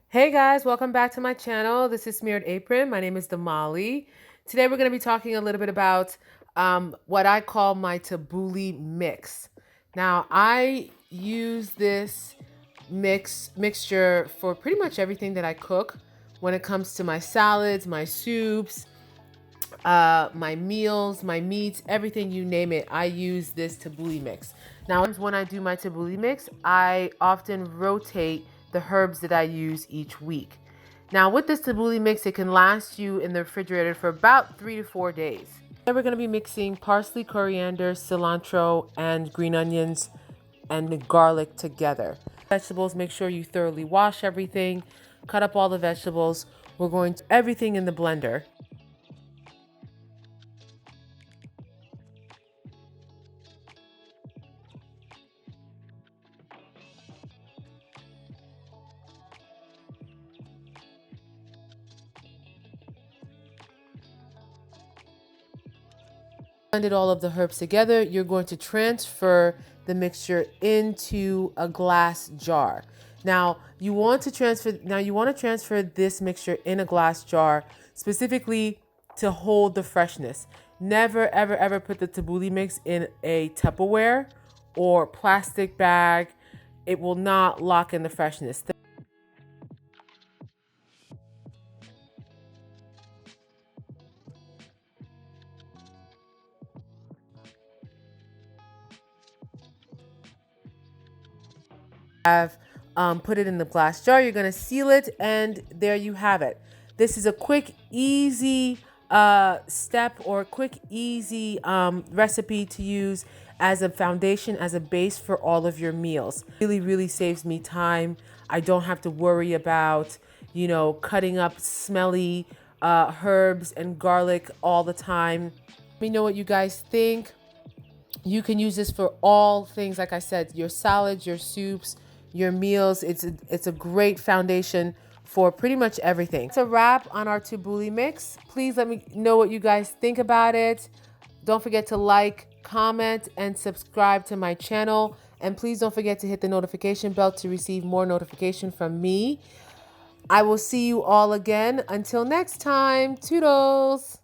Hey guys, welcome back to my channel. This is Smeared Apron. My name is Damali. Today we're going to be talking a little bit about what I call my tabbouleh mix. Now I use this mixture for pretty much everything that I cook when it comes to my salads, my soups, my meals, my meats, everything you name it. I use this tabbouleh mix. Now when I do my tabbouleh mix, I often rotate the herbs that I use each week. Now with this tabbouleh mix, it can last you in the refrigerator for about 3 to 4 days. Then we're going to be mixing parsley, coriander, cilantro, and green onions and the garlic together. Vegetables, make sure you thoroughly wash everything, cut up all the vegetables. We're going to everything in the blender. Blended all of the herbs together, you're going to transfer the mixture into a glass jar. Now you want to transfer this mixture in a glass jar specifically to hold the freshness. Never ever ever put the tabbouleh mix in a Tupperware or plastic bag. It will not lock in the freshness. Have put it in the glass jar. You're going to seal it, and there you have it. This is a quick, easy step or quick, easy recipe to use as a foundation, as a base for all of your meals. Really, really saves me time. I don't have to worry about, cutting up smelly herbs and garlic all the time. Let me know what you guys think. You can use this for all things, like I said, your salads, your soups, your meals. It's a great foundation for pretty much everything. It's a wrap on our tabbouleh mix. Please let me know what you guys think about it. Don't forget to like, comment, and subscribe to my channel. And please don't forget to hit the notification bell to receive more notification from me. I will see you all again. Until next time, toodles!